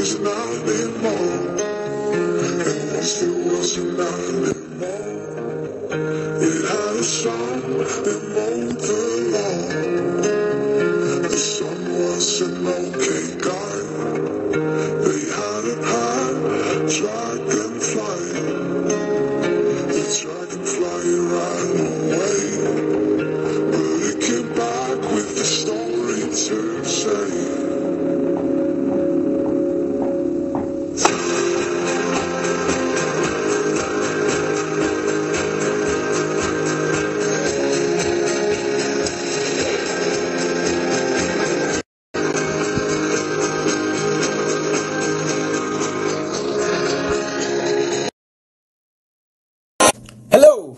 was not anymore. And once it wasn't not anymore. It had a song that mowed the lawn. The sun was an okay guy. They had a high dragonfly. The dragonfly ran away, but it came back with a story to say. Hello!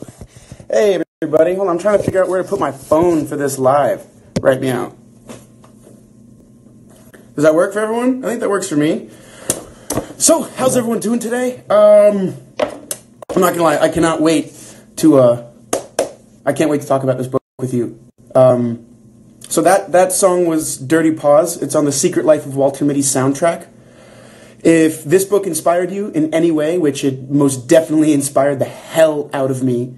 Hey everybody, hold on, I'm trying to figure out where to put my phone for this live right now. Does that work for everyone? I think that works for me. So, how's everyone doing today? I'm not gonna lie, I can't wait to talk about this book with you. So that song was Dirty Paws. It's on the Secret Life of Walter Mitty's soundtrack. If this book inspired you in any way, which it most definitely inspired the hell out of me,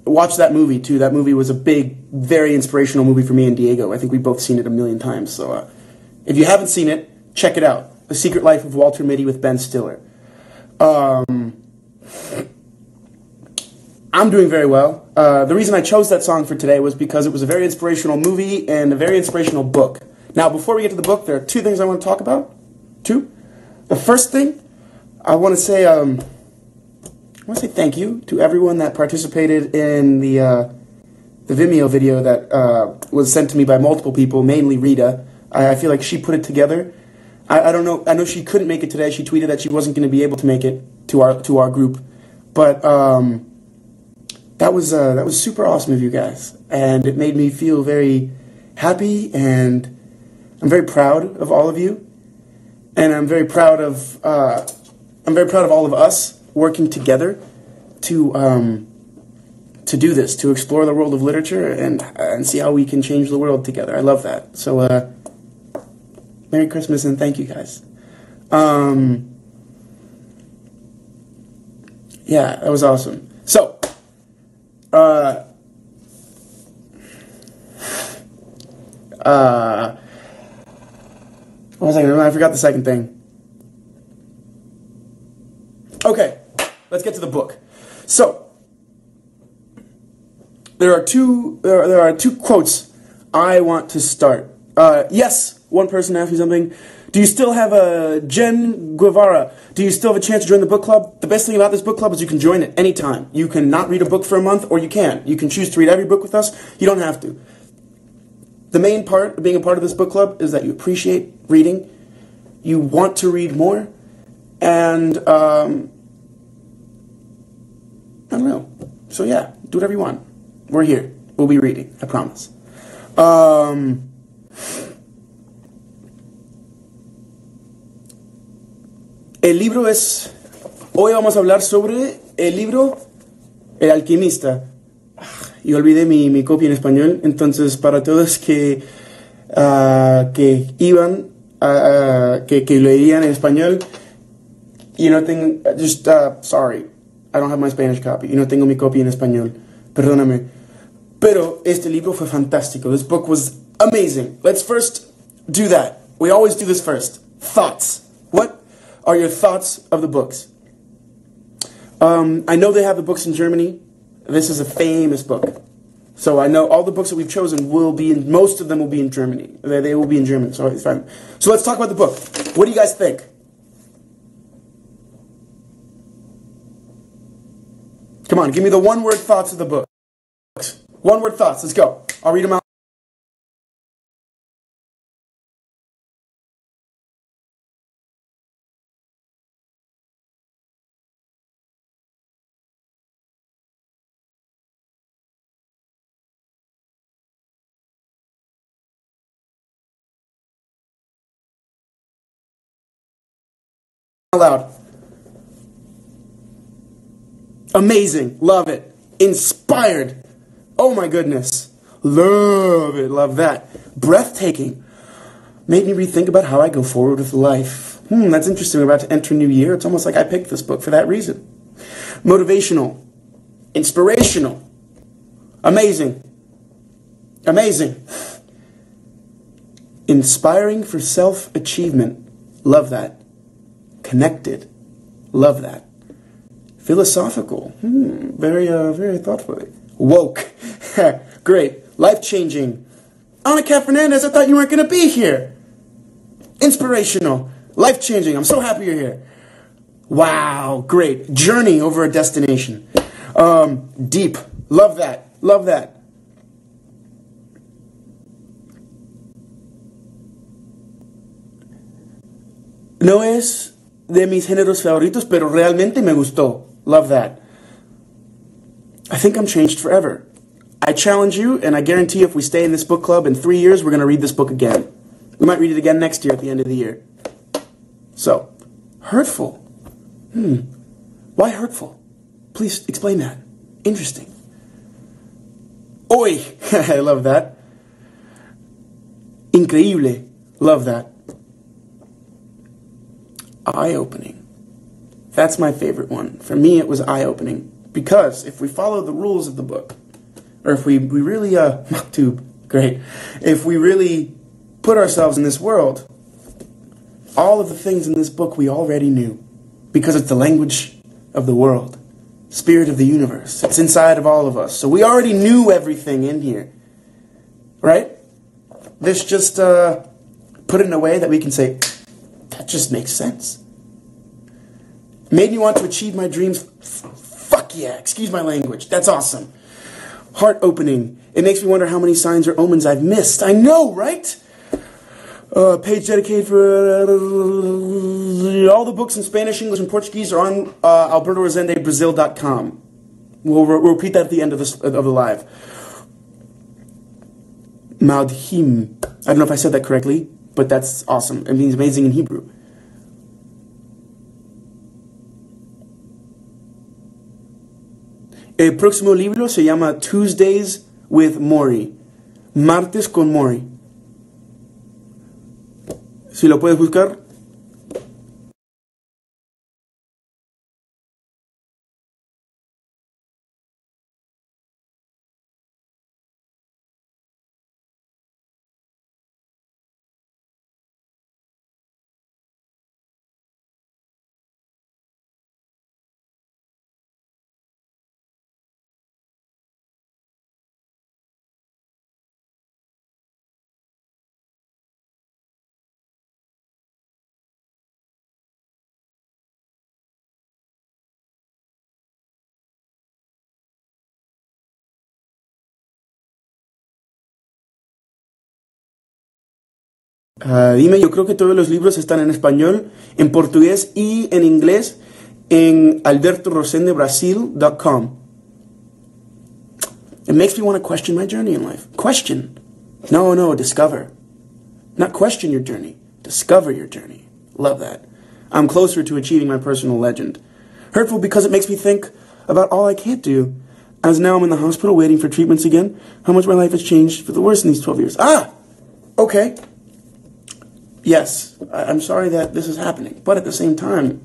watch that movie too. That movie was a big, very inspirational movie for me and Diego. I think we've both seen it a million times. So if you haven't seen it, check it out. The Secret Life of Walter Mitty with Ben Stiller. I'm doing very well. The reason I chose that song for today was because it was a very inspirational movie and a very inspirational book. Now, before we get to the book, there are two things I want to talk about. Two. The first thing, I want to say thank you to everyone that participated in the Vimeo video that was sent to me by multiple people, mainly Rita. I feel like she put it together. I don't know. I know she couldn't make it today. She tweeted that she wasn't going to be able to make it to our group, but that was super awesome of you guys, and it made me feel very happy, and I'm very proud of all of you, and I'm very proud of all of us working together to do this, to explore the world of literature and see how we can change the world together. I love that. So, Merry Christmas and thank you guys. Yeah, that was awesome. So, what was I going to do? I forgot the second thing. Okay, let's get to the book. So, there are two quotes I want to start. Yes, one person asked me something. Do you still have a Jen Guevara? Do you still have a chance to join the book club? The best thing about this book club is you can join at any time. You can not read a book for a month, or you can. You can choose to read every book with us. You don't have to. The main part of being a part of this book club is that you appreciate reading, you want to read more, and I don't know. So yeah, do whatever you want. We're here. We'll be reading. I promise. El libro es... Hoy vamos a hablar sobre el libro El Alquimista. Y olvidé mi copia en español, entonces para todos que iban, que leían en español, y no tengo, sorry, I don't have my Spanish copy, y no tengo mi copia en español, perdóname, pero este libro fue fantástico. This book was amazing. Let's first do that. We always do this first. Thoughts. What are your thoughts of the books? I know they have the books in Germany. This is a famous book. So I know all the books that we've chosen most of them will be in Germany. They will be in German, so it's fine. So let's talk about the book. What do you guys think? Come on, give me the one-word thoughts of the book. One-word thoughts, let's go. I'll read them out. Loud. Amazing. Love it. Inspired. Oh my goodness. Love it. Love that. Breathtaking. Made me rethink about how I go forward with life. That's interesting. We're about to enter a new year. It's almost like I picked this book for that reason. Motivational. Inspirational. Amazing. Amazing. Inspiring for self-achievement. Love that. Connected. Love that. Philosophical. Very thoughtful. Woke. Great. Life-changing. Ana Cat Fernandez, I thought you weren't going to be here. Inspirational. Life-changing. I'm so happy you're here. Wow. Great. Journey over a destination. Deep. Love that. Love that. No es de mis géneros favoritos, pero realmente me gustó. Love that. I think I'm changed forever. I challenge you, and I guarantee if we stay in this book club in 3 years, we're going to read this book again. We might read it again next year at the end of the year. So, hurtful. Why hurtful? Please explain that. Interesting. Oi! I love that. Increíble. Love that. Eye-opening. That's my favorite one. For me, it was eye-opening. Because if we follow the rules of the book, or if we really, Maktub, great. If we really put ourselves in this world, all of the things in this book we already knew. Because it's the language of the world. Spirit of the universe. It's inside of all of us. So we already knew everything in here. Right? This just put it in a way that we can say, that just makes sense. Made me want to achieve my dreams. Fuck yeah. Excuse my language. That's awesome. Heart opening. It makes me wonder how many signs or omens I've missed. I know, right? Page dedicated for all the books in Spanish, English, and Portuguese are on albertorosendebrazil.com. We'll repeat that at the end of the live. Madhim. I don't know if I said that correctly, but that's awesome. It means amazing in Hebrew. El próximo libro se llama Tuesdays with Maury. Martes con Maury. Si lo puedes buscar. Dime, yo creo que todos los libros están en español, en portugués y en inglés en albertorosendebrazil.com. It makes me want to question my journey in life. Question. No, discover. Not question your journey. Discover your journey. Love that. I'm closer to achieving my personal legend. Hurtful because it makes me think about all I can't do. As now I'm in the hospital waiting for treatments again, how much my life has changed for the worse in these 12 years. Okay. Yes, I'm sorry that this is happening. But at the same time,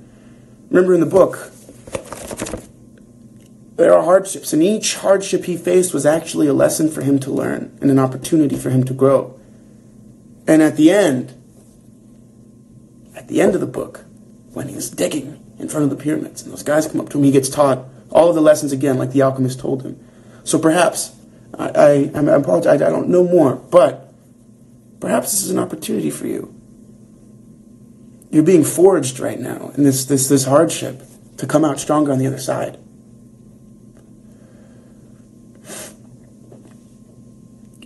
remember in the book, there are hardships. And each hardship he faced was actually a lesson for him to learn and an opportunity for him to grow. And at the end of the book, when he's digging in front of the pyramids and those guys come up to him, he gets taught all of the lessons again like the alchemist told him. So perhaps, I apologize, I don't know more, but perhaps this is an opportunity for you. You're being forged right now in this hardship to come out stronger on the other side.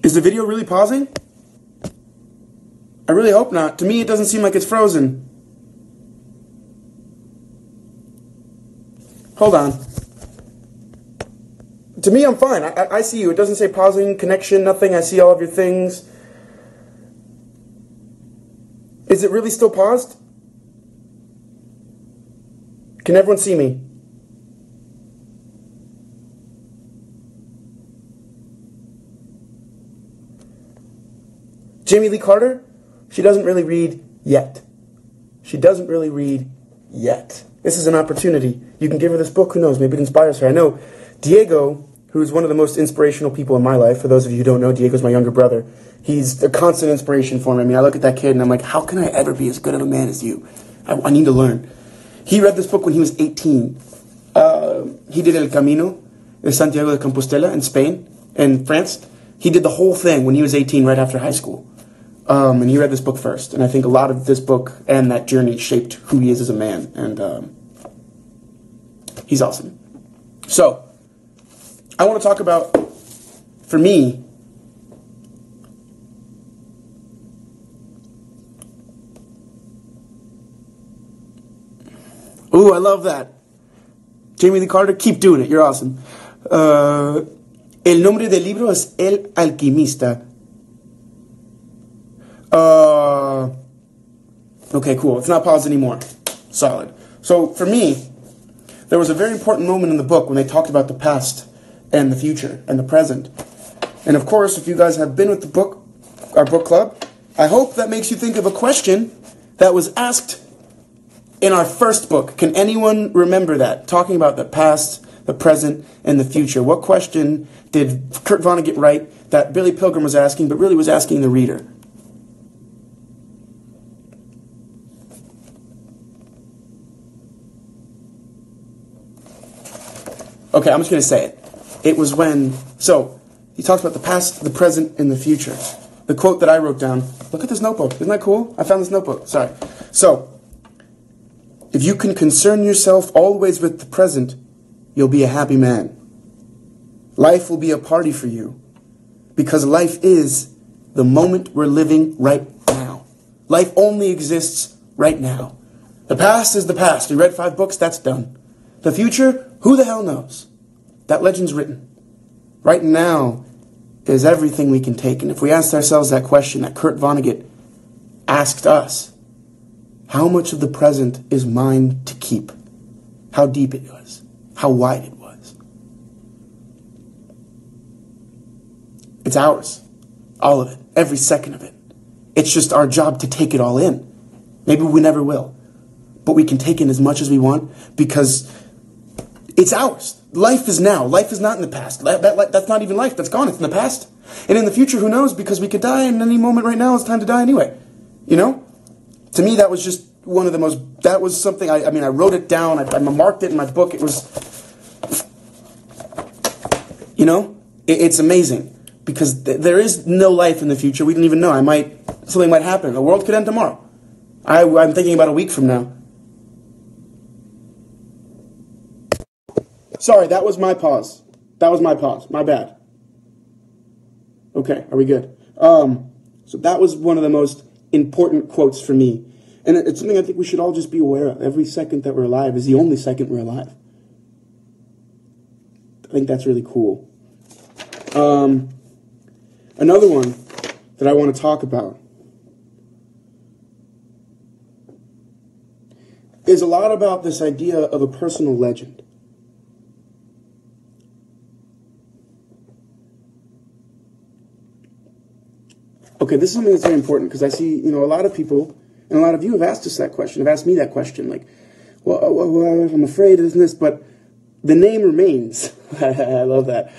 Is the video really pausing? I really hope not. To me, it doesn't seem like it's frozen. Hold on. To me, I'm fine. I see you. It doesn't say pausing, connection, nothing. I see all of your things. Is it really still paused? Can everyone see me? Jamie Lee Carter? She doesn't really read yet. She doesn't really read yet. This is an opportunity. You can give her this book. Who knows? Maybe it inspires her. I know Diego, who's one of the most inspirational people in my life. For those of you who don't know, Diego's my younger brother. He's a constant inspiration for me. I mean, I look at that kid and I'm like, how can I ever be as good of a man as you? I need to learn. He read this book when he was 18. He did El Camino de Santiago de Compostela in Spain and France. He did the whole thing when he was 18, right after high school. And he read this book first. And I think a lot of this book and that journey shaped who he is as a man. And he's awesome. So, I want to talk about, for me, ooh, I love that. Jamie Lee Carter, keep doing it. You're awesome. El nombre del libro es El Alquimista. Okay, cool. It's not paused anymore. Solid. So, for me, there was a very important moment in the book when they talked about the past and the future and the present. And of course, if you guys have been with the book, our book club, I hope that makes you think of a question that was asked in our first book. Can anyone remember that? Talking about the past, the present, and the future. What question did Kurt Vonnegut write that Billy Pilgrim was asking, but really was asking the reader? Okay, I'm just going to say it. It was when, so, he talks about the past, the present, and the future. The quote that I wrote down, look at this notebook. Isn't that cool? I found this notebook. Sorry. So, if you can concern yourself always with the present, you'll be a happy man. Life will be a party for you. Because life is the moment we're living right now. Life only exists right now. The past is the past. We read 5 books, that's done. The future, who the hell knows? That legend's written. Right now is everything we can take. And if we asked ourselves that question that Kurt Vonnegut asked us, how much of the present is mine to keep? How deep it was. How wide it was. It's ours. All of it. Every second of it. It's just our job to take it all in. Maybe we never will. But we can take in as much as we want because it's ours. Life is now. Life is not in the past. That's not even life. That's gone. It's in the past. And in the future, who knows? Because we could die in any moment right now. It's time to die anyway. You know? To me, that was just one of the most, that was something, I mean, I wrote it down. I marked it in my book. It was, you know? It's amazing. Because there is no life in the future. We don't even know. Something might happen. The world could end tomorrow. I'm thinking about a week from now. Sorry, that was my pause. That was my pause. My bad. Okay, are we good? So that was one of the most important quotes for me. And it's something I think we should all just be aware of. Every second that we're alive is the only second we're alive. I think that's really cool. Another one that I want to talk about is a lot about this idea of a personal legend. Okay, this is something that's very important because I see, a lot of people, and a lot of you have asked us that question, have asked me that question, like, well, I'm afraid of this, but the name remains. I love that.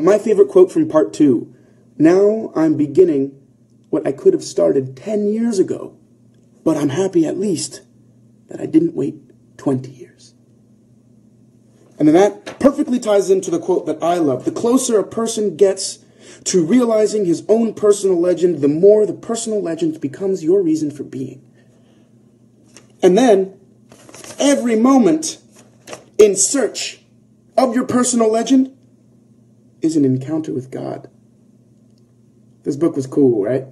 My favorite quote from part 2, now I'm beginning what I could have started 10 years ago, but I'm happy at least that I didn't wait 20 years. And then that perfectly ties into the quote that I love. The closer a person gets to realizing his own personal legend, the more the personal legend becomes your reason for being. And then, every moment in search of your personal legend is an encounter with God. This book was cool, right?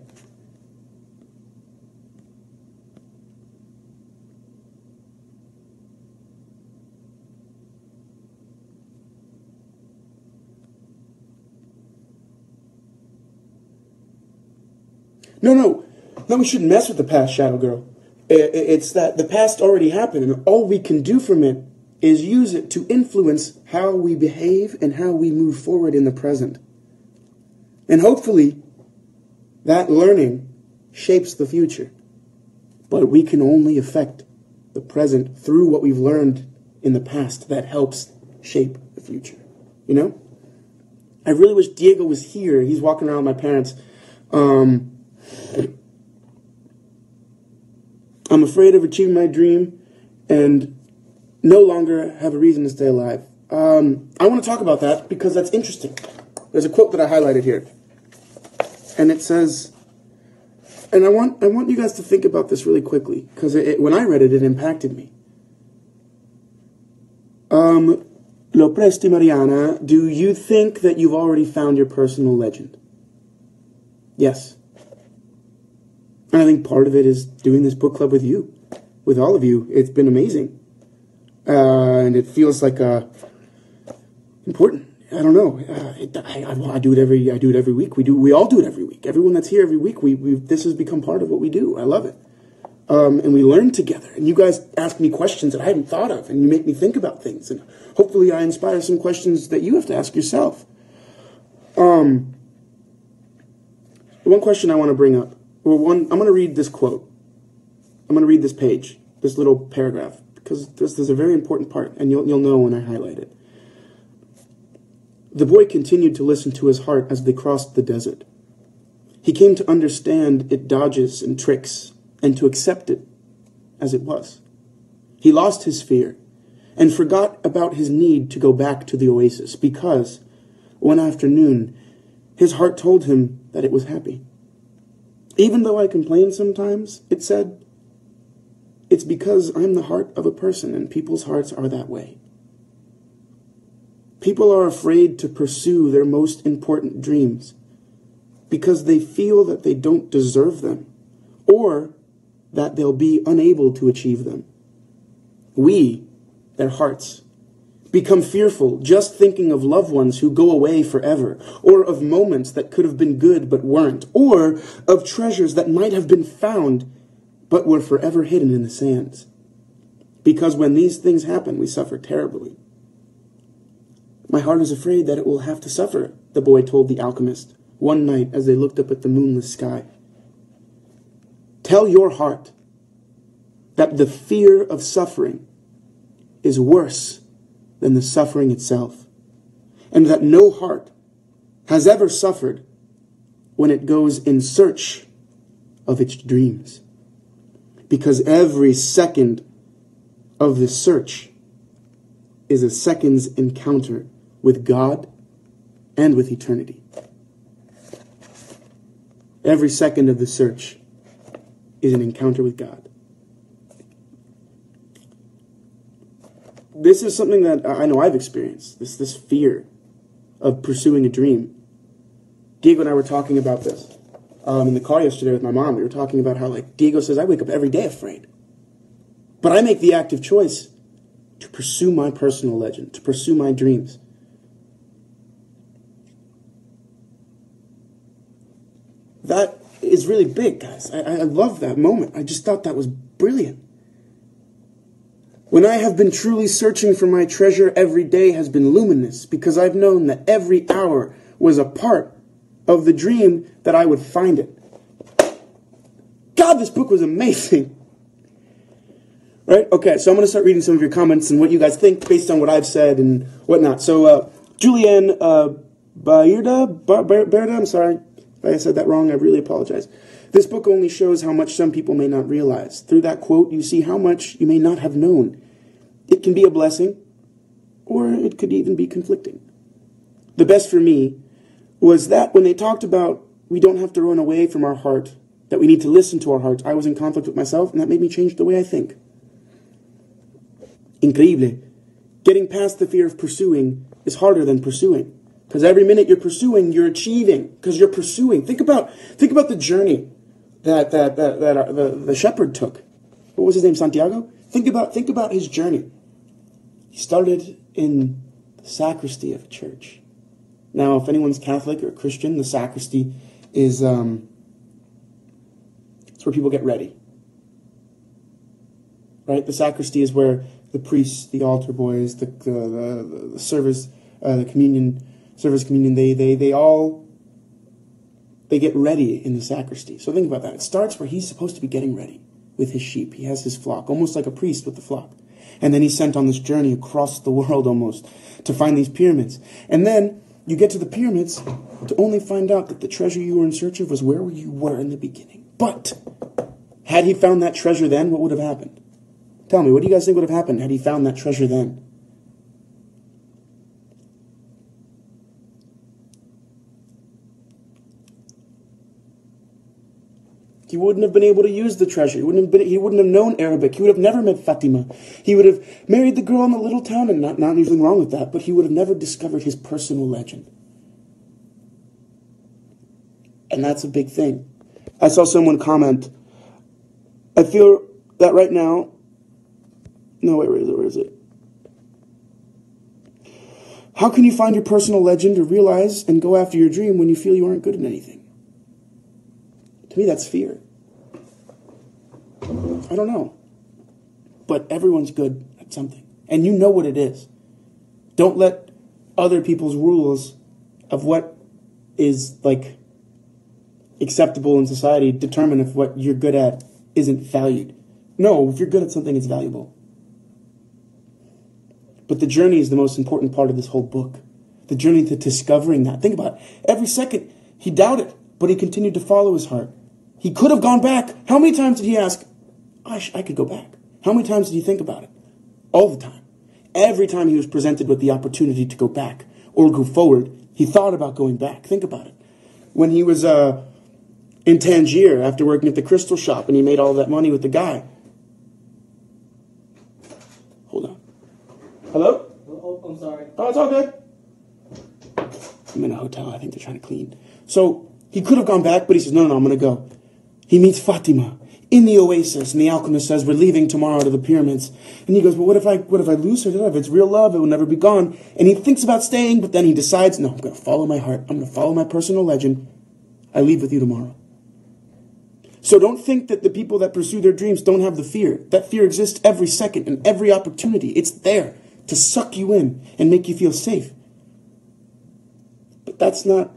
No, we shouldn't mess with the past, Shadow Girl. It's that the past already happened, and all we can do from it is use it to influence how we behave and how we move forward in the present. And hopefully, that learning shapes the future. But we can only affect the present through what we've learned in the past that helps shape the future. You know? I really wish Diego was here. He's walking around with my parents. I'm afraid of achieving my dream and no longer have a reason to stay alive. I want to talk about that because that's interesting. There's a quote that I highlighted here. And it says, and I want you guys to think about this really quickly, because when I read it, it impacted me. Lo presti, Mariana, do you think that you've already found your personal legend? Yes. And I think part of it is doing this book club with you, with all of you. It's been amazing. And it feels like important. I don't know. I do it every week. We all do it every week. Everyone that's here every week, this has become part of what we do. I love it. And we learn together. And you guys ask me questions that I hadn't thought of, and you make me think about things. And hopefully I inspire some questions that you have to ask yourself. One question I want to bring up. I'm going to read this quote. I'm going to read this page, this little paragraph, because there's a very important part, and you'll know when I highlight it. The boy continued to listen to his heart as they crossed the desert. He came to understand its dodges and tricks, and to accept it as it was. He lost his fear, and forgot about his need to go back to the oasis, because, one afternoon, his heart told him that it was happy. Even though I complain sometimes, it said, it's because I'm the heart of a person, and people's hearts are that way. People are afraid to pursue their most important dreams because they feel that they don't deserve them or that they'll be unable to achieve them. We, their hearts, become fearful just thinking of loved ones who go away forever, or of moments that could have been good but weren't, or of treasures that might have been found but were forever hidden in the sands. Because when these things happen, we suffer terribly. My heart is afraid that it will have to suffer, the boy told the alchemist one night as they looked up at the moonless sky. Tell your heart that the fear of suffering is worse than the suffering itself, and that no heart has ever suffered when it goes in search of its dreams, because every second of the search is a second's encounter with God and with eternity. Every second of the search is an encounter with God. This is something that I know I've experienced, this fear of pursuing a dream. Diego and I were talking about this in the car yesterday with my mom. We were talking about how, like, Diego says, I wake up every day afraid. But I make the active choice to pursue my personal legend, to pursue my dreams. That is really big, guys. I love that moment. I just thought that was brilliant. When I have been truly searching for my treasure, every day has been luminous, because I've known that every hour was a part of the dream that I would find it. God, this book was amazing. Right? Okay, so I'm going to start reading some of your comments and what you guys think based on what I've said and whatnot. So, Julianne Berda, I'm sorry if I said that wrong. I really apologize. This book only shows how much some people may not realize. Through that quote, you see how much you may not have known. It can be a blessing, or it could even be conflicting. The best for me was that when they talked about we don't have to run away from our heart, that we need to listen to our hearts, I was in conflict with myself, and that made me change the way I think. Increíble. Getting past the fear of pursuing is harder than pursuing. Because every minute you're pursuing, you're achieving. Because you're pursuing. Think about the journey that the shepherd took. What was his name? Santiago? Think about his journey. He started in the sacristy of a church. Now, if anyone's Catholic or Christian, the sacristy is it's where people get ready. Right? The sacristy is where the priests, the altar boys, the service, the communion, service communion, they all they get ready in the sacristy. So think about that. It starts where he's supposed to be getting ready with his sheep. He has his flock, almost like a priest with the flock. And then he's sent on this journey across the world almost to find these pyramids. And then you get to the pyramids to only find out that the treasure you were in search of was where you were in the beginning. But had he found that treasure then, what would have happened? Tell me, what do you guys think would have happened had he found that treasure then? He wouldn't have been able to use the treasure. He wouldn't have known Arabic. He would have never met Fatima. He would have married the girl in the little town, and not anything wrong with that, but he would have never discovered his personal legend. And that's a big thing. I saw someone comment, I feel that right now, no, wait, where is it? How can you find your personal legend or realize and go after your dream when you feel you aren't good at anything? To me, that's fear. I don't know. But everyone's good at something. And you know what it is. Don't let other people's rules of what is, like, acceptable in society determine if what you're good at isn't valued. No, if you're good at something, it's valuable. But the journey is the most important part of this whole book. The journey to discovering that. Think about it. Every second, he doubted, but he continued to follow his heart. He could have gone back. How many times did he ask, I could go back? How many times did he think about it? All the time. Every time he was presented with the opportunity to go back or go forward, he thought about going back. Think about it. When he was in Tangier after working at the crystal shop and he made all that money with the guy. Hold on. Hello? Oh, I'm sorry. Oh, it's all good. I'm in a hotel. I think they're trying to clean. So he could have gone back, but he says, no, I'm going to go. He meets Fatima in the oasis, and the alchemist says, we're leaving tomorrow to the pyramids. And he goes, well, what if I lose her? If it's real love, it will never be gone. And he thinks about staying, but then he decides, no, I'm going to follow my heart. I'm going to follow my personal legend. I leave with you tomorrow. So don't think that the people that pursue their dreams don't have the fear. That fear exists every second and every opportunity. It's there to suck you in and make you feel safe. But that's not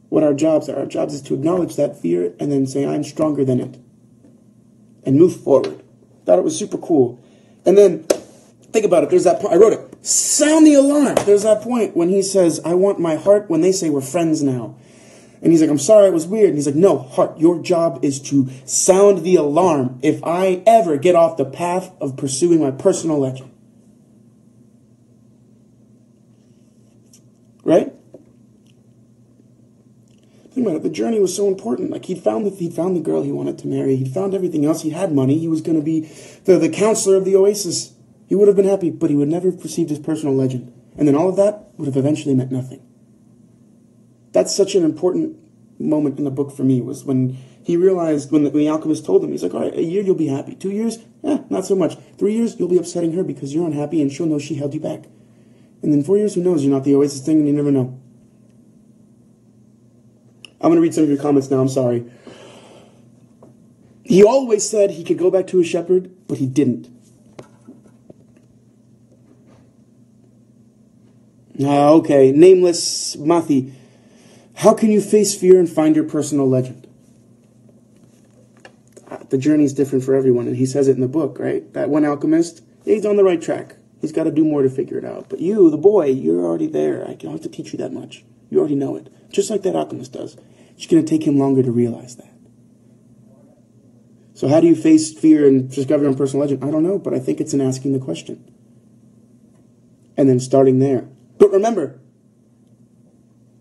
what our jobs are. Our jobs is to acknowledge that fear and then say, I'm stronger than it. And move forward. Thought it was super cool. And then, think about it. There's that point. I wrote it. Sound the alarm. There's that point when he says, I want my heart, when they say we're friends now. And he's like, I'm sorry, it was weird. And he's like, no, heart, your job is to sound the alarm if I ever get off the path of pursuing my personal legend. Right? Think about it. The journey was so important. Like he'd found the girl he wanted to marry. He'd found everything else. He had money. He was going to be the counselor of the oasis. He would have been happy, but he would never have perceived his personal legend. And then all of that would have eventually meant nothing. That's such an important moment in the book for me, was when he realized, when the alchemist told him, he's like, all right, a year you'll be happy. 2 years? Not so much. 3 years, you'll be upsetting her because you're unhappy and she'll know she held you back. And then 4 years, who knows? You're not the oasis thing and you never know. I'm going to read some of your comments now. I'm sorry. He always said he could go back to his shepherd, but he didn't. Okay. Nameless Mathi. How can you face fear and find your personal legend? The journey is different for everyone, and he says it in the book, right? That one alchemist, he's on the right track. He's got to do more to figure it out. But you, the boy, you're already there. I don't have to teach you that much. You already know it. Just like that alchemist does. It's going to take him longer to realize that. So how do you face fear and discover your own personal legend? I don't know, but I think it's in asking the question. And then starting there. But remember,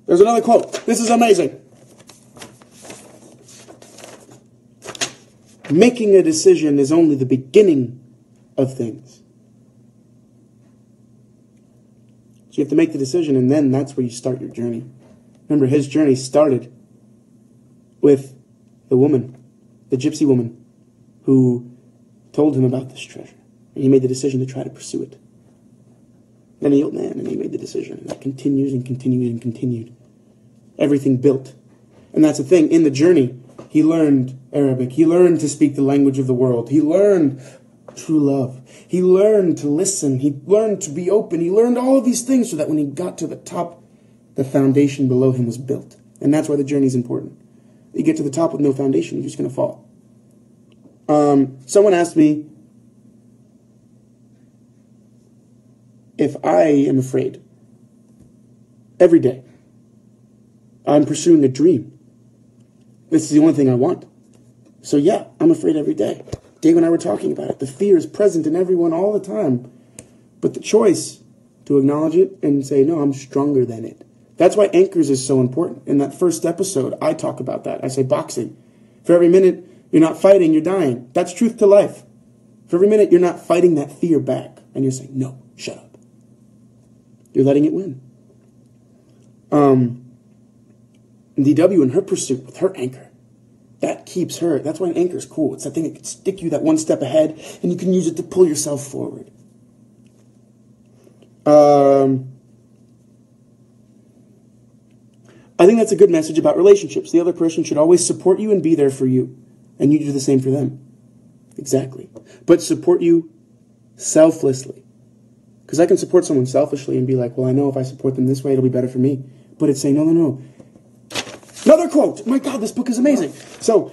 there's another quote. This is amazing. Making a decision is only the beginning of things. So you have to make the decision, and then that's where you start your journey. Remember, his journey started with the woman, the gypsy woman, who told him about this treasure. And he made the decision to try to pursue it. Then he old man, and he made the decision. And that continues and continued and continued. Everything built. And that's the thing. In the journey, he learned Arabic. He learned to speak the language of the world. He learned true love. He learned to listen. He learned to be open. He learned all of these things so that when he got to the top, the foundation below him was built. And that's why the journey is important. You get to the top with no foundation, you're just going to fall. Someone asked me if I am afraid. Every day. I'm pursuing a dream. This is the only thing I want. So yeah, I'm afraid every day. Diego and I were talking about it. The fear is present in everyone all the time. But the choice to acknowledge it and say, no, I'm stronger than it. That's why anchors is so important. In that first episode, I talk about that. I say boxing. For every minute you're not fighting, you're dying. That's truth to life. For every minute you're not fighting that fear back. And you're saying, no, shut up. You're letting it win. DW in her pursuit with her anchor. That keeps her. That's why an anchor is cool. It's that thing that can stick you that one step ahead, and you can use it to pull yourself forward. I think that's a good message about relationships. The other person should always support you and be there for you. And you do the same for them. Exactly. But support you selflessly. Because I can support someone selfishly and be like, well, I know if I support them this way, it'll be better for me. But it's saying, no, no, no. Another quote. My God, this book is amazing. So,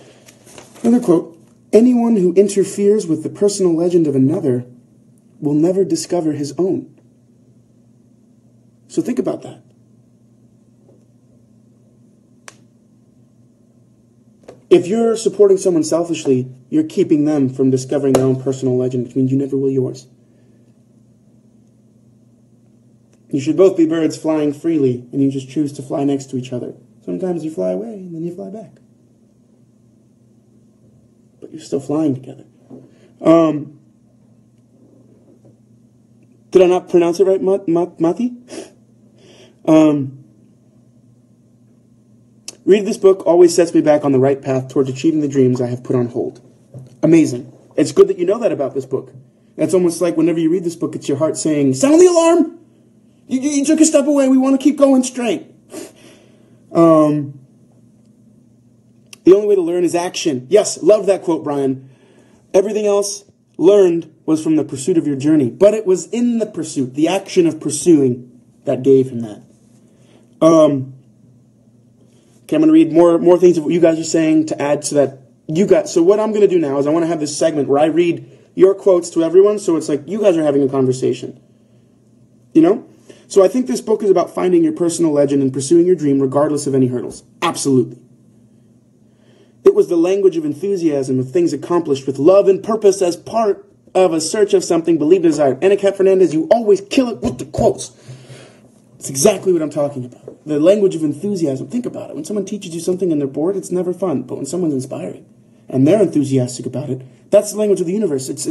another quote. Anyone who interferes with the personal legend of another will never discover his own. So think about that. If you're supporting someone selfishly, you're keeping them from discovering their own personal legend, which means you never will yours. You should both be birds flying freely, and you just choose to fly next to each other. Sometimes you fly away, and then you fly back. But you're still flying together. Did I not pronounce it right, Mati? Read this book always sets me back on the right path towards achieving the dreams I have put on hold. Amazing. It's good that you know that about this book. It's almost like whenever you read this book, it's your heart saying, sound the alarm! You took a step away. We want to keep going straight. The only way to learn is action. Yes, love that quote, Brian. Everything else learned was from the pursuit of your journey. But it was in the pursuit, the action of pursuing, that gave him that. Okay, I'm going to read more things of what you guys are saying to add to that. So what I'm going to do now is I want to have this segment where I read your quotes to everyone, so it's like you guys are having a conversation. You know? So I think this book is about finding your personal legend and pursuing your dream regardless of any hurdles. Absolutely. It was the language of enthusiasm, of things accomplished with love and purpose as part of a search of something believed desired. Anacat Fernandez, you always kill it with the quotes. It's exactly what I'm talking about. The language of enthusiasm. Think about it. When someone teaches you something and they're bored, it's never fun. But when someone's inspiring and they're enthusiastic about it, that's the language of the universe. It's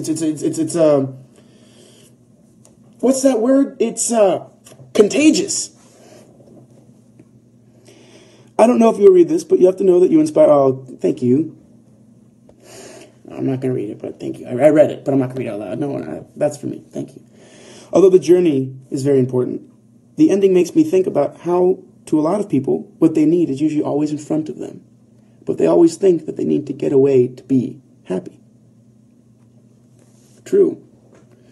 what's that word? It's contagious. I don't know if you'll read this, but you have to know that you inspire. Oh, thank you. I'm not going to read it, but thank you. I read it, but I'm not going to read it out loud. No, that's for me. Thank you. Although the journey is very important, the ending makes me think about how, to a lot of people, what they need is usually always in front of them. But they always think that they need to get away to be happy. True.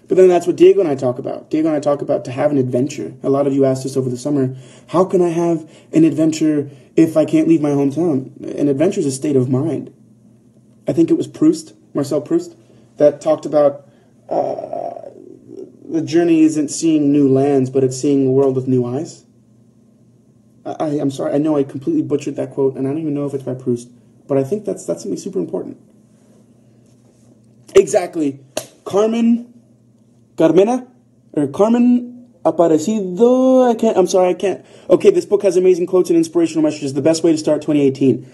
But then that's what Diego and I talk about. Diego and I talk about to have an adventure. A lot of you asked us over the summer, how can I have an adventure if I can't leave my hometown? An adventure is a state of mind. I think it was Marcel Proust, that talked about the journey isn't seeing new lands, but it's seeing the world with new eyes. I'm sorry, I know I completely butchered that quote, and I don't even know if it's by Proust, but I think that's something super important. Exactly. Carmen Aparecido, I can't. Okay, this book has amazing quotes and inspirational messages, the best way to start 2018.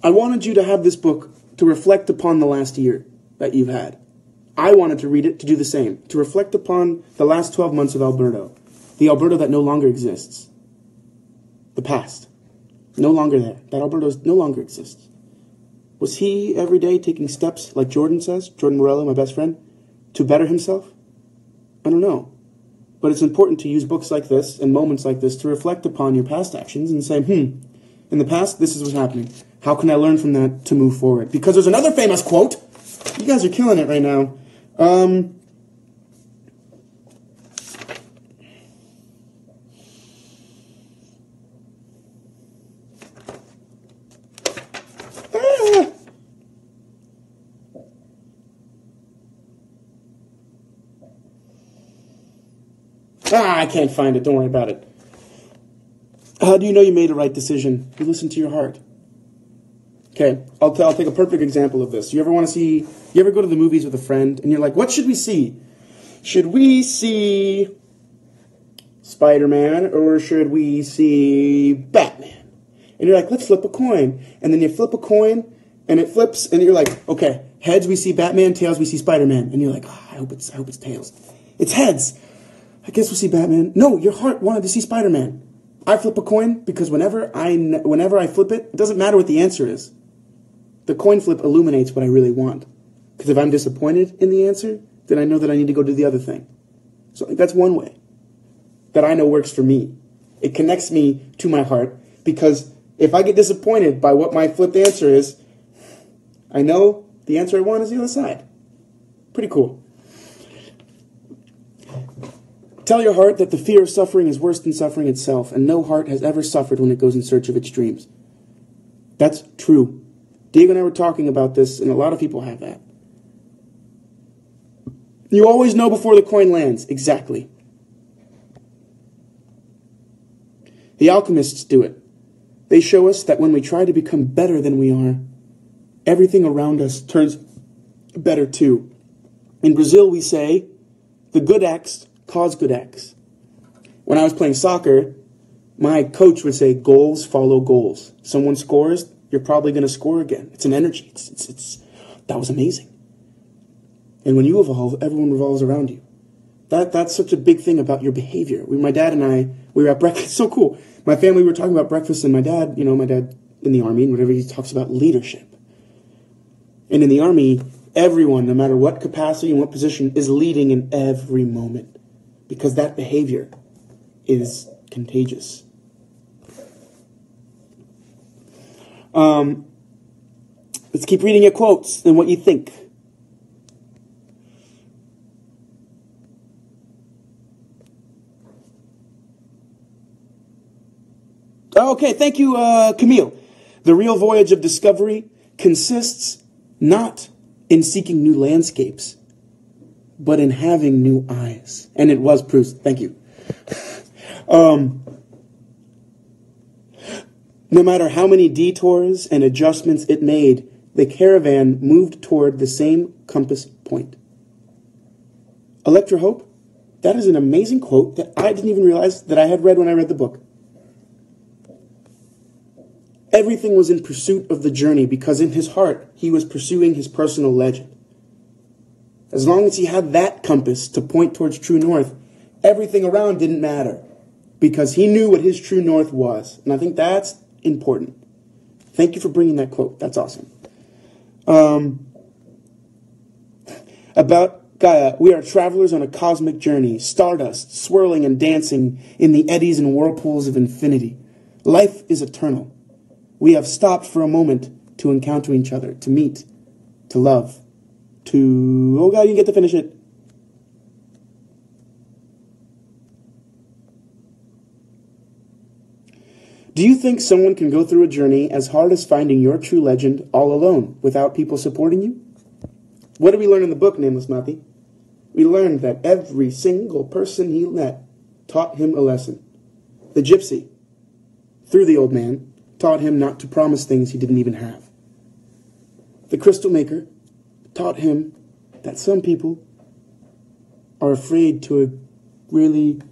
I wanted you to have this book to reflect upon the last year that you've had. I wanted to read it to do the same, to reflect upon the last 12 months of Alberto, the Alberto that no longer exists. The past. No longer there. That Alberto no longer exists. Was he every day taking steps, like Jordan says, Jordan Morello, my best friend, to better himself? I don't know. But it's important to use books like this and moments like this to reflect upon your past actions and say, in the past, this is what's happening. How can I learn from that to move forward? Because there's another famous quote. You guys are killing it right now. I can't find it. Don't worry about it. How do you know you made a right decision? You listen to your heart. Okay, I'll take a perfect example of this. You ever go to the movies with a friend, and you're like, what should we see? Should we see Spider-Man, or should we see Batman? And you're like, let's flip a coin. And then you flip a coin, and it flips, and you're like, okay, heads we see Batman, tails we see Spider-Man. And you're like, oh, I hope it's tails. It's heads. I guess we'll see Batman. No, your heart wanted to see Spider-Man. I flip a coin because whenever I flip it, it doesn't matter what the answer is. The coin flip illuminates what I really want. Because if I'm disappointed in the answer, then I know that I need to go do the other thing. So that's one way that I know works for me. It connects me to my heart, because if I get disappointed by what my flipped answer is, I know the answer I want is the other side. Pretty cool. Tell your heart that the fear of suffering is worse than suffering itself, and no heart has ever suffered when it goes in search of its dreams. That's true. Diego and I were talking about this, and a lot of people have that. You always know before the coin lands. Exactly. The alchemists do it. They show us that when we try to become better than we are, everything around us turns better too. In Brazil, we say, the good acts cause good acts. When I was playing soccer, my coach would say, goals follow goals. Someone scores, you're probably going to score again. It's an energy. That was amazing. And when you evolve, everyone revolves around you. That's such a big thing about your behavior. My dad and I, we were at breakfast. So cool. My family, we were talking about breakfast, and my dad in the Army, and whatever, he talks about leadership. And in the Army, everyone, no matter what capacity and what position, is leading in every moment. Because that behavior is contagious. Let's keep reading your quotes and what you think. Okay, thank you, Camille. The real voyage of discovery consists not in seeking new landscapes, but in having new eyes. And it was Proust. Thank you. No matter how many detours and adjustments it made, the caravan moved toward the same compass point. Electra Hope, that is an amazing quote that I didn't even realize that I had read when I read the book. Everything was in pursuit of the journey, because in his heart, he was pursuing his personal legend. As long as he had that compass to point towards true north, everything around didn't matter, because he knew what his true north was. And I think that's important. Thank you for bringing that quote. That's awesome. About Gaia, we are travelers on a cosmic journey, stardust swirling and dancing in the eddies and whirlpools of infinity. Life is eternal. We have stopped for a moment to encounter each other, to meet, to love, to... Oh God, you get to finish it. Do you think someone can go through a journey as hard as finding your true legend all alone, without people supporting you? What did we learn in the book, Nameless Mati? We learned that every single person he met taught him a lesson. The gypsy, through the old man, taught him not to promise things he didn't even have. The crystal maker taught him that some people are afraid to really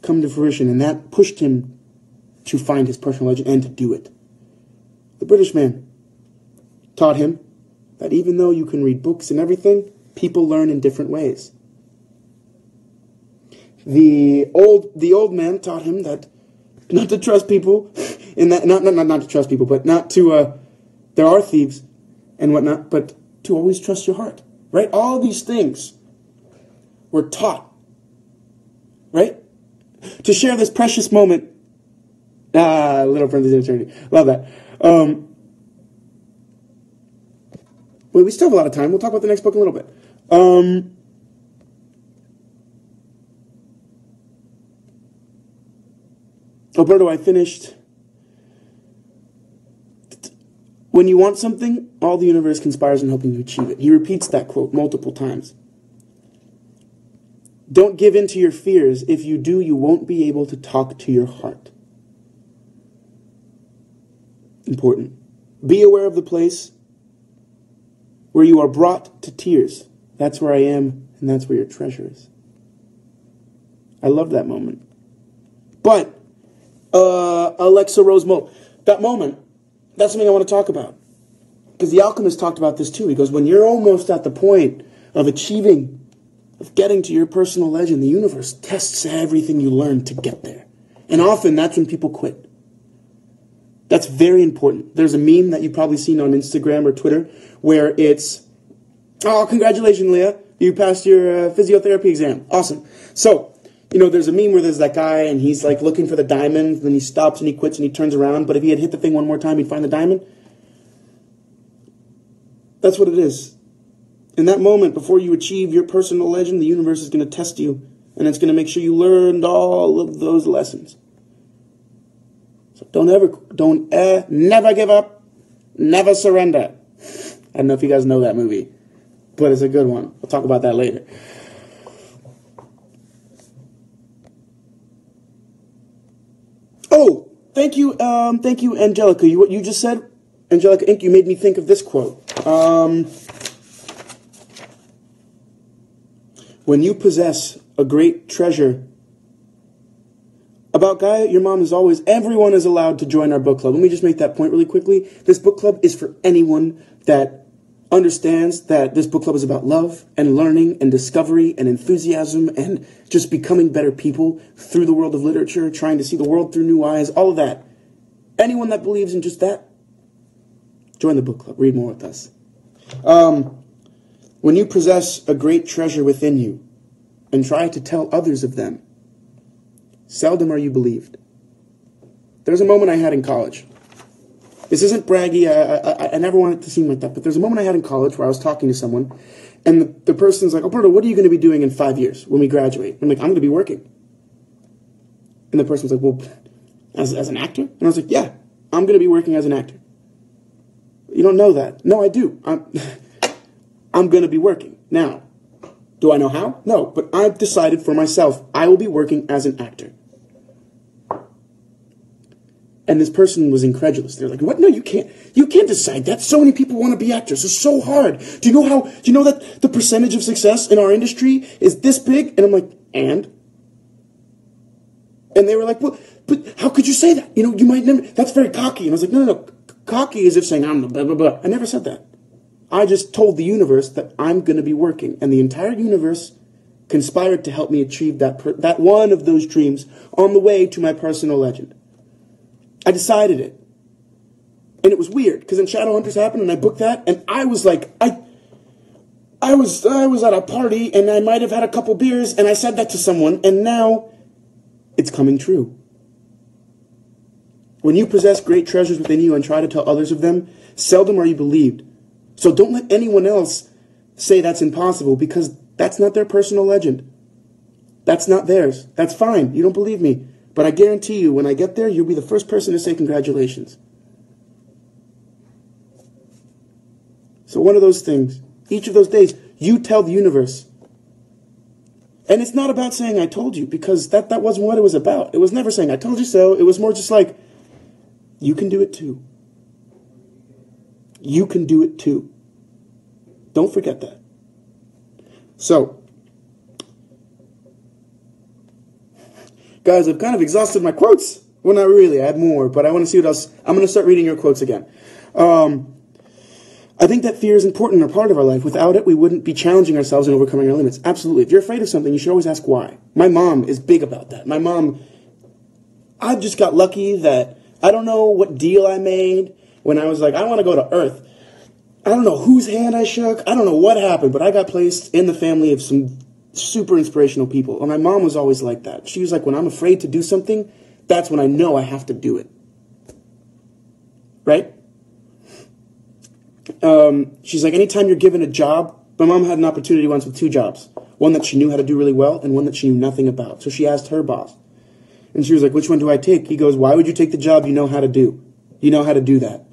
come to fruition, and that pushed him to find his personal legend and to do it. The British man taught him that even though you can read books and everything, people learn in different ways. The old man taught him that not to trust people, in that not to trust people, but not to there are thieves and whatnot, but to always trust your heart. Right? All these things were taught. Right? To share this precious moment. Little friend of eternity. Love that. Wait, we still have a lot of time. We'll talk about the next book in a little bit. Alberto, I finished. When you want something, all the universe conspires in helping you achieve it. He repeats that quote multiple times. Don't give in to your fears. If you do, you won't be able to talk to your heart. Important. Be aware of the place where you are brought to tears. That's where I am, and that's where your treasure is. I love that moment. But, Alexa Rose Mo, that moment, that's something I want to talk about. Because the alchemist talked about this too. He goes, when you're almost at the point of achieving, of getting to your personal legend, the universe tests everything you learn to get there. And often that's when people quit. That's very important. There's a meme that you've probably seen on Instagram or Twitter where it's, oh, congratulations, Leah. You passed your physiotherapy exam. Awesome. So, there's a meme where there's that guy and he's like looking for the diamond, then he stops and he quits and he turns around. But if he had hit the thing one more time, he'd find the diamond. That's what it is. In that moment, before you achieve your personal legend, the universe is going to test you. And it's going to make sure you learned all of those lessons. So never give up, never surrender. I don't know if you guys know that movie, but it's a good one. We'll talk about that later. Oh, thank you, Angelica. What you just said, Angelica Inc., you made me think of this quote. When you possess a great treasure. About Gaia, your mom is always, everyone is allowed to join our book club. Let me just make that point really quickly. This book club is for anyone that understands that this book club is about love and learning and discovery and enthusiasm and just becoming better people through the world of literature, trying to see the world through new eyes, all of that. Anyone that believes in just that, join the book club. Read more with us. When you possess a great treasure within you and try to tell others of them, seldom are you believed. There's a moment I had in college. This isn't braggy. I never want it to seem like that. But there's a moment I had in college where I was talking to someone. And the person's like, Alberto, what are you going to be doing in 5 years when we graduate? I'm like, I'm going to be working. And the person's like, well, as an actor? And I was like, yeah, I'm going to be working as an actor. You don't know that. No, I do. I'm going to be working. Now, do I know how? No, but I've decided for myself, I will be working as an actor. And this person was incredulous. They're like, what? No, you can't decide that. So many people want to be actors. It's so hard. Do you know that the percentage of success in our industry is this big? And I'm like, and they were like, well, but how could you say that? You might never, that's very cocky. And I was like, no. Cocky is if saying I'm the blah, blah, blah. I never said that. I just told the universe that I'm going to be working. And the entire universe conspired to help me achieve that one of those dreams on the way to my personal legend. I decided it. And it was weird, because then Shadowhunters happened, and I booked that, and I was like, I was at a party, and I might have had a couple beers, and I said that to someone, and now it's coming true. When you possess great treasures within you and try to tell others of them, seldom are you believed. So don't let anyone else say that's impossible, because that's not their personal legend. That's not theirs. That's fine. You don't believe me. But I guarantee you, when I get there, you'll be the first person to say congratulations. So one of those things, each of those days, you tell the universe. And it's not about saying I told you, because that wasn't what it was about. It was never saying I told you so. It was more just like, you can do it too. You can do it too. Don't forget that. So, guys, I've kind of exhausted my quotes. Well, not really. I have more, but I want to see what else. I'm going to start reading your quotes again. I think that fear is important and a part of our life. Without it, we wouldn't be challenging ourselves and overcoming our limits. Absolutely. If you're afraid of something, you should always ask why. My mom is big about that. My mom, I just got lucky that I don't know what deal I made when I was like, I want to go to Earth. I don't know whose hand I shook. I don't know what happened, but I got placed in the family of some super inspirational people. And my mom was always like that. She was like, when I'm afraid to do something, that's when I know I have to do it. Right? She's like, anytime you're given a job, my mom had an opportunity once with 2 jobs. One that she knew how to do really well and one that she knew nothing about. So she asked her boss. And she was like, which one do I take? He goes, why would you take the job you know how to do? You know how to do that.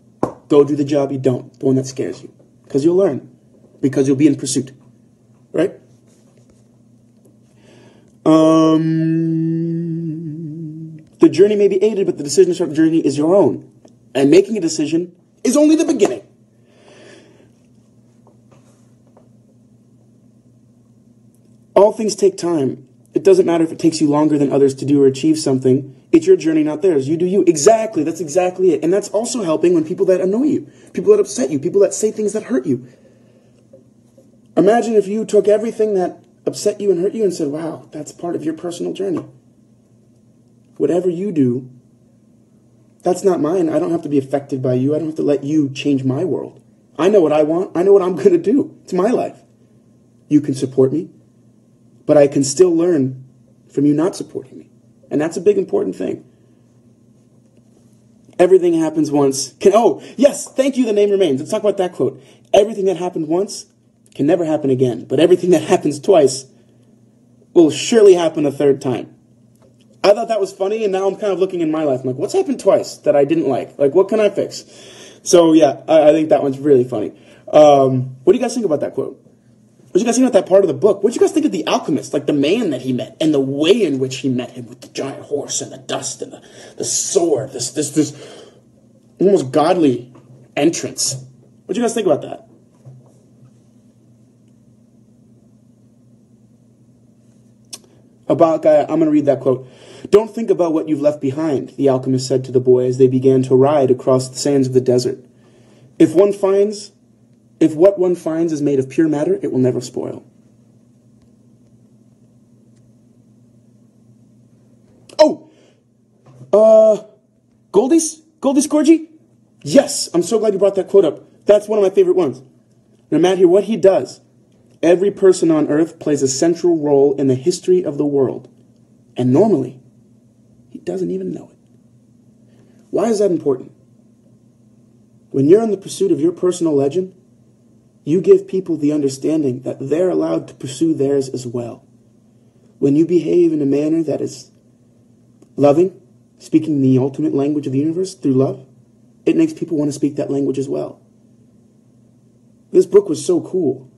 Go do the job you don't. The one that scares you. Because you'll learn. Because you'll be in pursuit. Right? journey may be aided, but the decision to start the journey is your own. And making a decision is only the beginning. All things take time. It doesn't matter if it takes you longer than others to do or achieve something. It's your journey, not theirs. You do you. Exactly. That's exactly it. And that's also helping when people that annoy you, people that upset you, people that say things that hurt you. Imagine if you took everything that upset you and hurt you and said, wow, that's part of your personal journey. Whatever you do, that's not mine. I don't have to be affected by you. I don't have to let you change my world. I know what I want. I know what I'm going to do. It's my life. You can support me, but I can still learn from you not supporting me. And that's a big important thing. Everything happens once. Oh, yes, thank you, the name remains. Let's talk about that quote. Everything that happened once can never happen again, but everything that happens twice will surely happen a third time. I thought that was funny, and now I'm kind of looking in my life. I'm like, what's happened twice that I didn't like? Like, what can I fix? So, yeah, I think that one's really funny. What do you guys think about that quote? What do you guys think about that part of the book? What do you guys think of the alchemist, like the man that he met, and the way in which he met him with the giant horse and the dust and the sword, this almost godly entrance? What do you guys think about that? I'm going to read that quote. Don't think about what you've left behind, the alchemist said to the boy as they began to ride across the sands of the desert. If what one finds is made of pure matter, it will never spoil. Oh! Goldie's Gorgie? Yes, I'm so glad you brought that quote up. That's one of my favorite ones. No matter what he does, every person on earth plays a central role in the history of the world. And normally, he doesn't even know it. Why is that important? When you're in the pursuit of your personal legend, you give people the understanding that they're allowed to pursue theirs as well. When you behave in a manner that is loving, speaking the ultimate language of the universe through love, it makes people want to speak that language as well. This book was so cool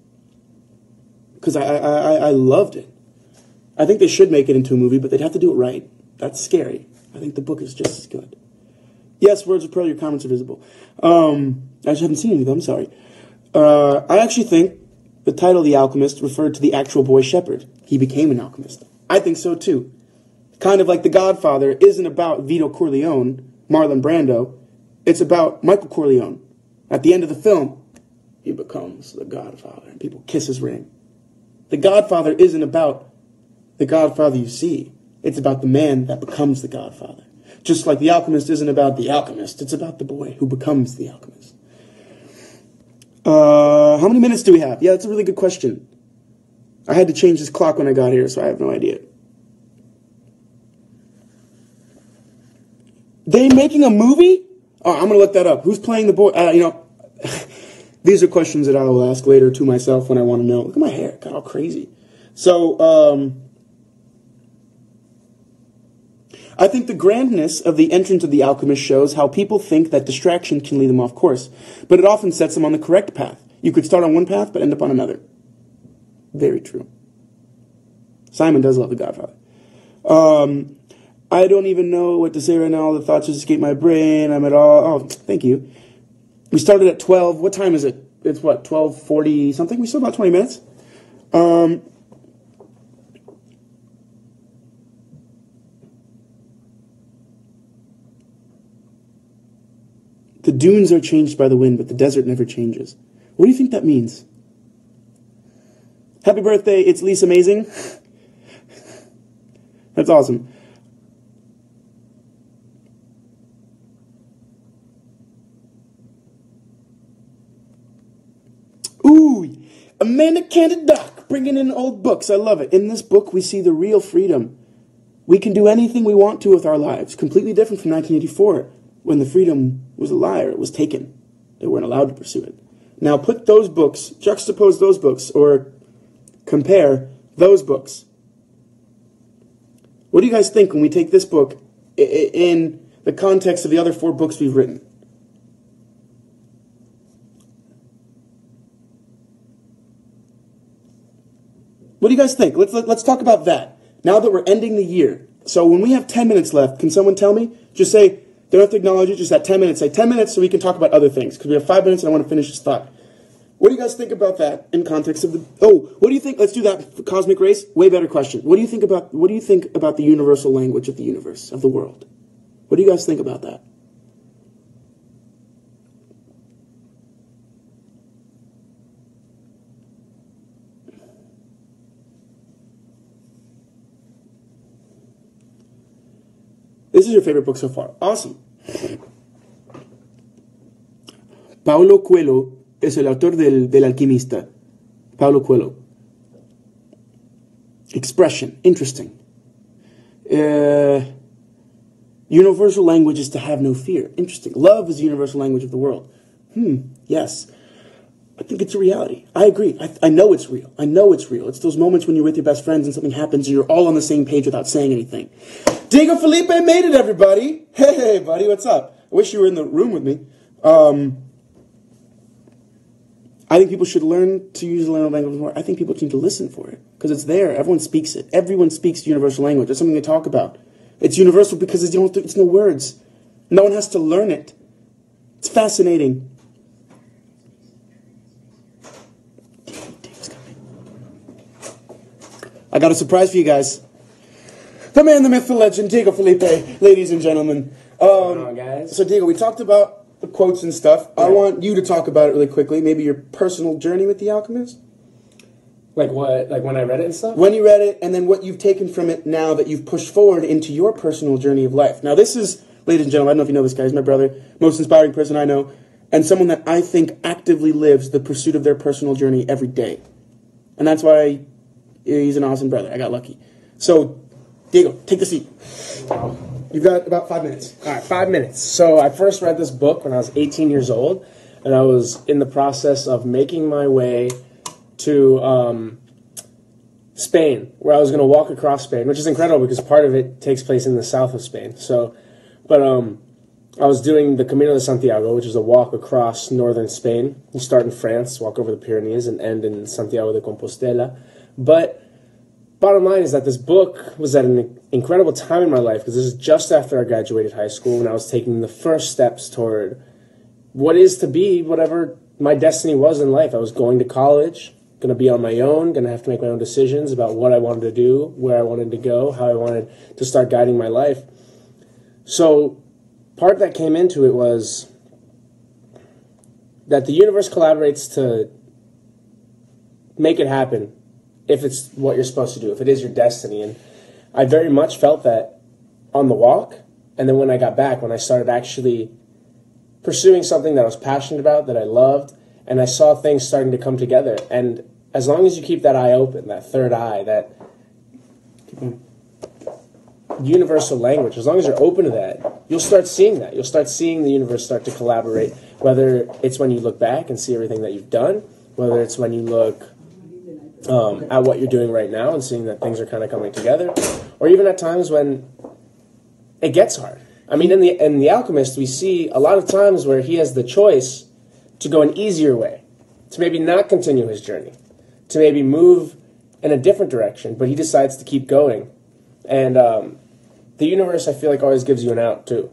because I loved it. I think they should make it into a movie, but they'd have to do it right. That's scary. I think the book is just as good. Yes, words of pearl, your comments are visible. I just haven't seen any of them, I'm sorry. I actually think the title The Alchemist referred to the actual boy shepherd. He became an alchemist. I think so too. Kind of like The Godfather isn't about Vito Corleone, Marlon Brando. It's about Michael Corleone. At the end of the film, he becomes the Godfather and people kiss his ring. The Godfather isn't about the Godfather you see. It's about the man that becomes the Godfather. Just like The Alchemist isn't about the alchemist. It's about the boy who becomes the alchemist. How many minutes do we have? Yeah, that's a really good question. I had to change this clock when I got here, so I have no idea. They making a movie? Oh, I'm going to look that up. Who's playing the boy? These are questions that I will ask later to myself when I want to know. Look at my hair. It got all crazy. So, I think the grandness of the entrance of the alchemist shows how people think that distraction can lead them off course, but it often sets them on the correct path. You could start on one path, but end up on another. Very true. Simon does love The Godfather. I don't even know what to say right now. All the thoughts just escape my brain. I'm at all... Oh, thank you. We started at 12. What time is it? It's what, 12:40 something? We still about 20 minutes. The dunes are changed by the wind, but the desert never changes. What do you think that means? Happy birthday, it's Lisa Amazing. That's awesome. Ooh, Amanda Candid Doc, bringing in old books. I love it. In this book, we see the real freedom. We can do anything we want to with our lives. Completely different from 1984, when the freedom was a lie or it was taken. They weren't allowed to pursue it. Now put those books, juxtapose those books, or compare those books. What do you guys think when we take this book in the context of the other 4 books we've written? What do you guys think? Let's talk about that. Now that we're ending the year, So when we have 10 minutes left, can someone tell me? Just say, don't have to acknowledge it, just at 10 minutes. Say 10 minutes so we can talk about other things. Because we have 5 minutes and I want to finish this thought. What do you guys think about that in context of the... Oh, what do you think... Let's do that for cosmic race. Way better question. What do you think about the universal language of the universe, of the world? What do you guys think about that? This is your favorite book so far. Awesome. Paulo Coelho es el autor del Alquimista. Paulo Coelho. Expression. Interesting. Universal language is to have no fear. Interesting. Love is the universal language of the world. Yes. I think it's a reality. I agree. I know it's real. I know it's real. It's those moments when you're with your best friends and something happens and you're all on the same page without saying anything. Diego Felipe made it, everybody. Hey, buddy, what's up? I wish you were in the room with me. I think people should learn to use the language more. I think people need to listen for it because it's there. Everyone speaks it. Everyone speaks universal language. It's something they talk about. It's universal because it's no words. No one has to learn it. It's fascinating. I got a surprise for you guys. The man, the myth, the legend, Diego Felipe, ladies and gentlemen. What's going on, guys? So, Diego, we talked about the quotes and stuff. Yeah. I want you to talk about it really quickly. Maybe your personal journey with The Alchemist. Like what? Like when I read it and stuff? When you read it, and then what you've taken from it now that you've pushed forward into your personal journey of life. Now, this is, ladies and gentlemen, I don't know if you know this guy. He's my brother. Most inspiring person I know. And someone that I think actively lives the pursuit of their personal journey every day. And that's why he's an awesome brother. I got lucky. So, Diego, take the seat. You've got about 5 minutes. All right, 5 minutes. So I first read this book when I was 18 years old, and I was in the process of making my way to Spain, where I was going to walk across Spain, which is incredible because part of it takes place in the south of Spain. But I was doing the Camino de Santiago, which is a walk across northern Spain. You start in France, walk over the Pyrenees, and end in Santiago de Compostela. But bottom line is that this book was at an incredible time in my life because this is just after I graduated high school and I was taking the first steps toward what is to be whatever my destiny was in life. I was going to college, going to be on my own, going to have to make my own decisions about what I wanted to do, where I wanted to go, how I wanted to start guiding my life. So part that came into it was that the universe collaborates to make it happen if it's what you're supposed to do, if it is your destiny. And I very much felt that on the walk. And then when I got back, when I started actually pursuing something that I was passionate about, that I loved, and I saw things starting to come together. And as long as you keep that eye open, that third eye, that universal language, as long as you're open to that, you'll start seeing that. You'll start seeing the universe start to collaborate, whether it's when you look back and see everything that you've done, whether it's when you look at what you're doing right now and seeing that things are kind of coming together, or even at times when it gets hard. I mean, in the Alchemist, we see a lot of times where he has the choice to go an easier way, to maybe not continue his journey, to maybe move in a different direction, but he decides to keep going. And the universe, I feel like, always gives you an out, too.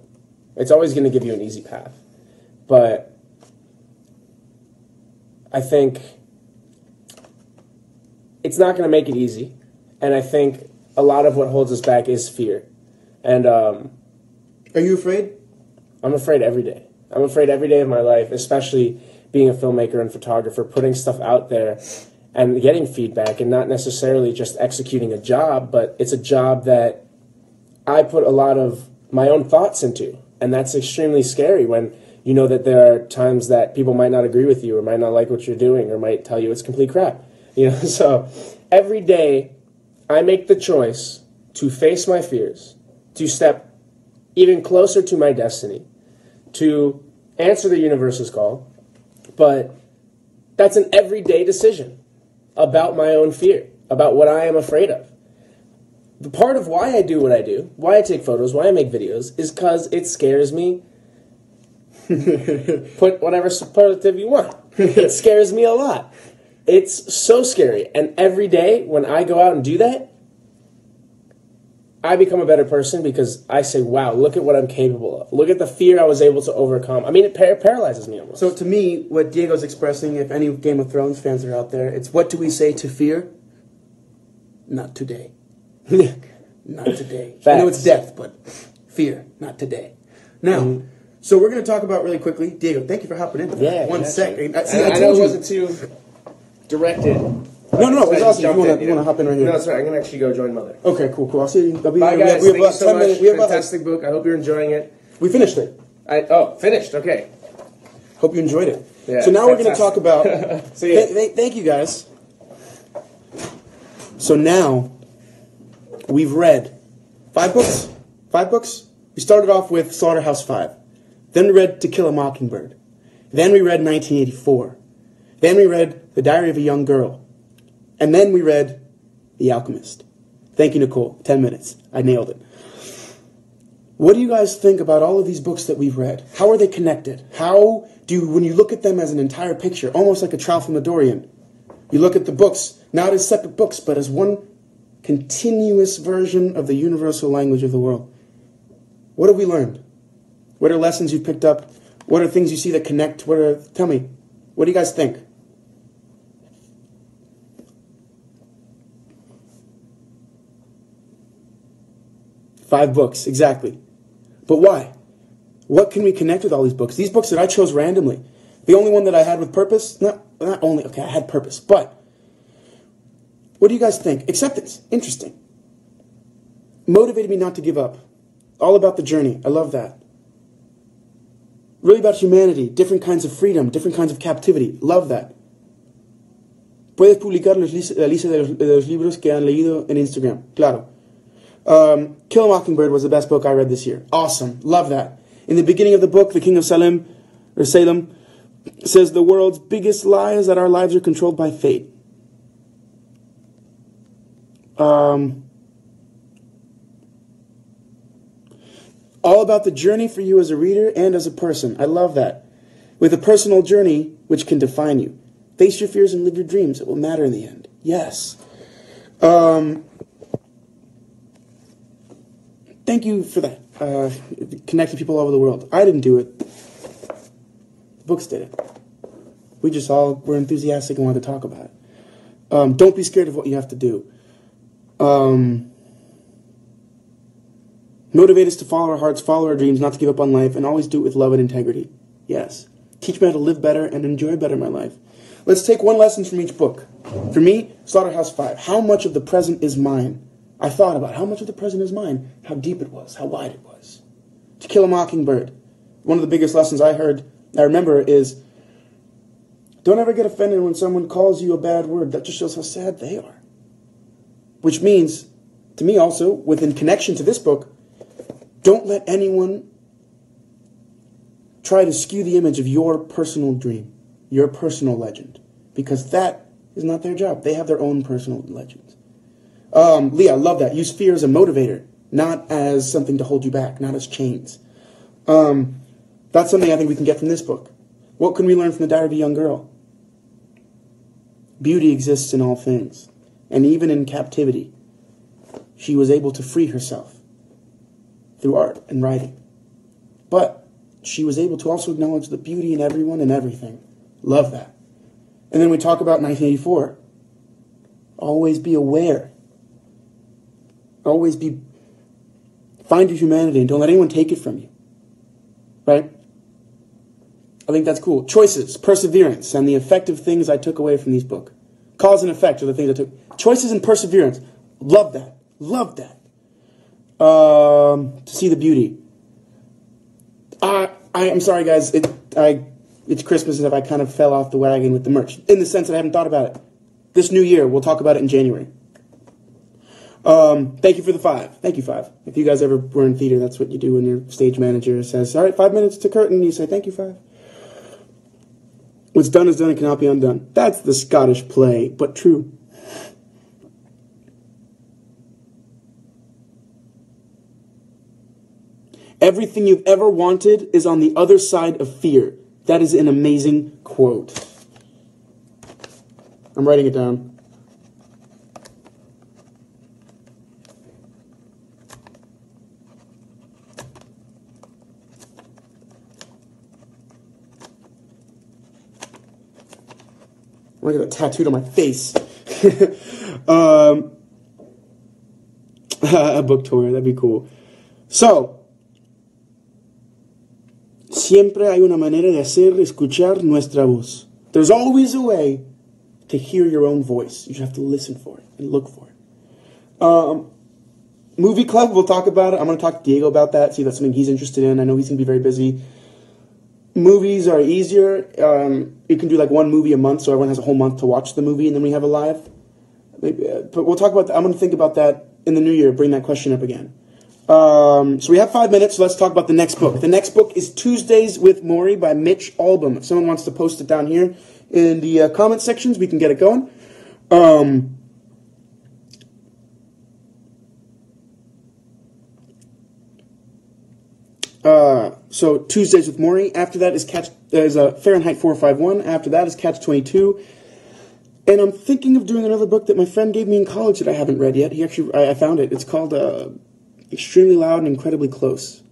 It's always going to give you an easy path. But I think it's not going to make it easy. And I think a lot of what holds us back is fear. And are you afraid? I'm afraid every day. I'm afraid every day of my life, especially being a filmmaker and photographer, putting stuff out there and getting feedback and not necessarily just executing a job, but it's a job that I put a lot of my own thoughts into. And that's extremely scary when you know that there are times that people might not agree with you or might not like what you're doing or might tell you it's complete crap. So every day I make the choice to face my fears, to step even closer to my destiny, to answer the universe's call. But that's an everyday decision about my own fear, about what I am afraid of. The part of why I do what I do, why I take photos, why I make videos, is because it scares me. Put whatever superlative you want. It scares me a lot. It's so scary. And every day when I go out and do that, I become a better person because I say, wow, look at what I'm capable of. Look at the fear I was able to overcome. I mean, it paralyzes me almost. So to me, what Diego's expressing, if any Game of Thrones fans are out there, it's what do we say to fear? Not today. Not today. I know it's death, but fear, not today. Now, so we're going to talk about really quickly. Diego, thank you for hopping in. Yeah. One sec. I know it wasn't too directed. No, it's awesome. You want to hop in right here? No, it's right. I'm going to actually go join Mother. Okay, cool. I'll see you. Bye, guys. Thank you so much. Fantastic book. I hope you're enjoying it. We finished it. Finished. Okay. Hope you enjoyed it. Yeah, so now we're going to talk about... Thank you, guys. So now, we've read 5 books. 5 books. We started off with Slaughterhouse-Five. Then we read To Kill a Mockingbird. Then we read 1984. Then we read The Diary of a Young Girl. And then we read The Alchemist. Thank you, Nicole. 10 minutes. I nailed it. What do you guys think about all of these books that we've read? How are they connected? How do you, when you look at them as an entire picture, almost like a Tralfamadorian, you look at the books, not as separate books, but as one continuous version of the universal language of the world. What have we learned? What are lessons you've picked up? What are things you see that connect? Tell me, what do you guys think? Five books, exactly. But why? What can we connect with all these books? These books that I chose randomly. The only one that I had with purpose, not only, okay, I had purpose, but what do you guys think? Acceptance, interesting. Motivated me not to give up. All about the journey, I love that. Really about humanity, different kinds of freedom, different kinds of captivity, love that. Puedes publicar la lista de los libros que han leído en Instagram, claro. Kill a Mockingbird was the best book I read this year. Awesome. Love that. In the beginning of the book, the king of Salem says the world's biggest lie is that our lives are controlled by fate. All about the journey for you as a reader and as a person. I love that. With a personal journey which can define you. Face your fears and live your dreams. It will matter in the end. Yes. Thank you for that. Connecting people all over the world. I didn't do it. The books did it. We just all were enthusiastic and wanted to talk about it. Don't be scared of what you have to do. Motivate us to follow our hearts, follow our dreams, not to give up on life, and always do it with love and integrity. Yes. Teach me how to live better and enjoy better my life. Let's take one lesson from each book. For me, Slaughterhouse-Five. How much of the present is mine? I thought about how much of the present is mine, how deep it was, how wide it was. To Kill a Mockingbird. One of the biggest lessons I remember is, don't ever get offended when someone calls you a bad word. That just shows how sad they are. Which means, to me also, within connection to this book, don't let anyone try to skew the image of your personal dream, your personal legend, because that is not their job. They have their own personal legends. Leah, I love that. Use fear as a motivator, not as something to hold you back, not as chains. That's something I think we can get from this book. What can we learn from The Diary of a Young Girl? Beauty exists in all things, and even in captivity, she was able to free herself through art and writing. But she was able to also acknowledge the beauty in everyone and everything. Love that. And then we talk about 1984. Always be aware. Always find your humanity and don't let anyone take it from you. Right? I think that's cool. Choices, perseverance, and the effective things I took away from this book. Cause and effect are the things I took. Choices and perseverance. Love that. Love that. To see the beauty. I'm sorry, guys. It's Christmas and I kind of fell off the wagon with the merch. In the sense that I haven't thought about it. This new year, we'll talk about it in January. Thank you for the 5. Thank you, 5. If you guys ever were in theater, that's what you do when your stage manager says, all right, 5 minutes to curtain. You say, thank you, 5. What's done is done and cannot be undone. That's the Scottish play, but true. Everything you've ever wanted is on the other side of fear. That is an amazing quote. I'm writing it down. I'm gonna get a tattooed on my face. A book tour, that'd be cool. So, siempre hay una manera de hacer escuchar nuestra voz. There's always a way to hear your own voice. You just have to listen for it and look for it. Movie club, we'll talk about it. I'm going to talk to Diego about that, see if that's something he's interested in. I know he's going to be very busy. Movies are easier. You can do like one movie a month, so everyone has a whole month to watch the movie, and then we have a live. Maybe, but we'll talk about that. I'm going to think about that in the new year, bring that question up again. So we have 5 minutes, so let's talk about the next book. The next book is Tuesdays with Maury by Mitch Albom. If someone wants to post it down here in the comment sections, we can get it going. So Tuesdays with Maury. After that is Fahrenheit 451. After that is Catch 22. And I'm thinking of doing another book that my friend gave me in college that I haven't read yet. I found it. It's called Extremely Loud and Incredibly Close.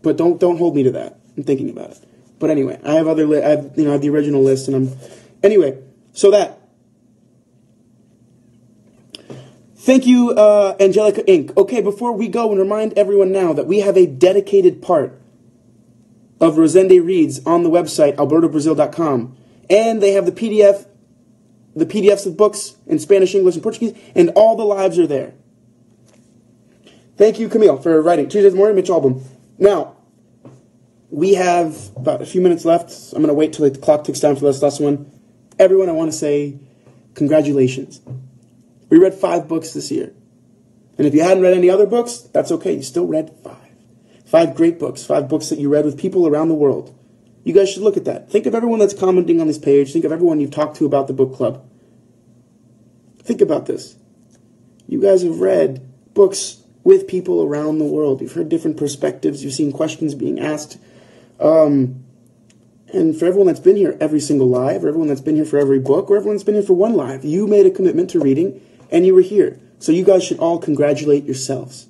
But don't hold me to that. I'm thinking about it. But anyway, I have I have the original list, and anyway. So that. Thank you, Angelica Inc. Okay, before we go, and remind everyone now that we have a dedicated part of Rosende Reads on the website, albertobrazil.com. And they have the PDFs of books in Spanish, English, and Portuguese, and all the lives are there. Thank you, Camille, for writing. Tuesdays morning, Mitch Albom. Now, we have about a few minutes left. I'm going to wait till the clock ticks down for this last one. Everyone, I want to say congratulations. We read 5 books this year. And if you hadn't read any other books, that's okay. You still read 5. 5 great books. 5 books that you read with people around the world. You guys should look at that. Think of everyone that's commenting on this page. Think of everyone you've talked to about the book club. Think about this. You guys have read books with people around the world. You've heard different perspectives. You've seen questions being asked. And for everyone that's been here every single live, or everyone that's been here for every book, or everyone that's been here for one live, you made a commitment to reading, and you were here. So you guys should all congratulate yourselves.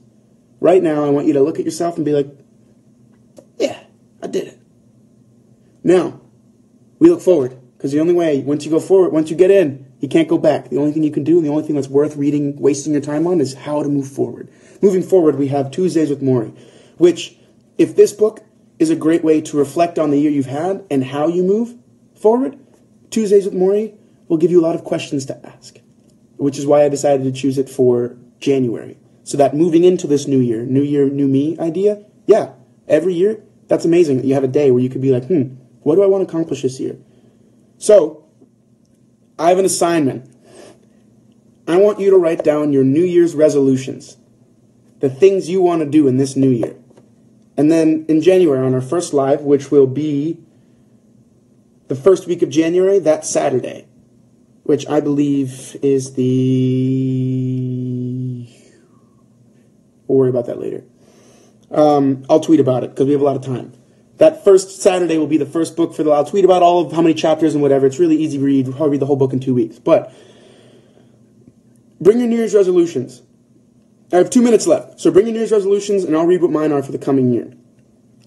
Right now, I want you to look at yourself and be like, yeah, I did it. Now, we look forward, because the only way, once you go forward, once you get in, you can't go back. The only thing you can do, and the only thing that's worth reading, wasting your time on, is how to move forward. Moving forward, we have Tuesdays with Maury, which, if this book is a great way to reflect on the year you've had and how you move forward, Tuesdays with Maury will give you a lot of questions to ask, which is why I decided to choose it for January. So that moving into this new year, new me idea, yeah, every year, that's amazing that you have a day where you could be like, what do I want to accomplish this year? So, I have an assignment. I want you to write down your New Year's resolutions, the things you want to do in this new year. And then in January, on our first live, which will be the first week of January, that Saturday, which I believe is We'll worry about that later. I'll tweet about it, because we have a lot of time. That first Saturday will be the first book for I'll tweet about all of how many chapters and whatever. It's really easy to read. We'll probably read the whole book in 2 weeks. But bring your New Year's resolutions. I have 2 minutes left. So bring your New Year's resolutions, and I'll read what mine are for the coming year.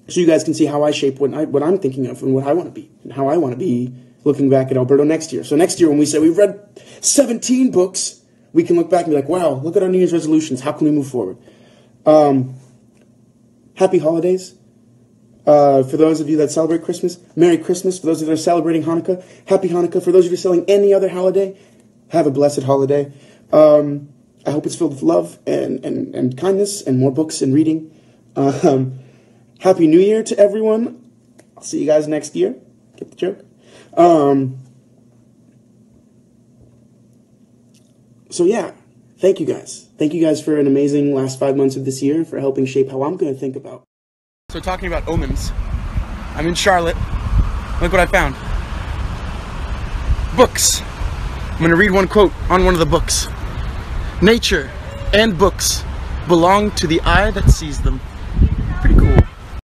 So you guys can see how I shape what I'm thinking of and what I want to be. And how I want to be looking back at Alberto next year. So next year when we say we've read 17 books, we can look back and be like, wow, look at our New Year's resolutions. How can we move forward? Happy holidays. For those of you that celebrate Christmas, Merry Christmas. For those of you that are celebrating Hanukkah, Happy Hanukkah. For those of you selling any other holiday, have a blessed holiday. I hope it's filled with love and kindness and more books and reading. Happy New Year to everyone. I'll see you guys next year. Get the joke? So yeah, thank you guys. Thank you guys for an amazing last 5 months of this year, for helping shape how I'm going to think about. So talking about omens, I'm in Charlotte. Look what I found. Books. I'm going to read one quote on one of the books. Nature and books belong to the eye that sees them.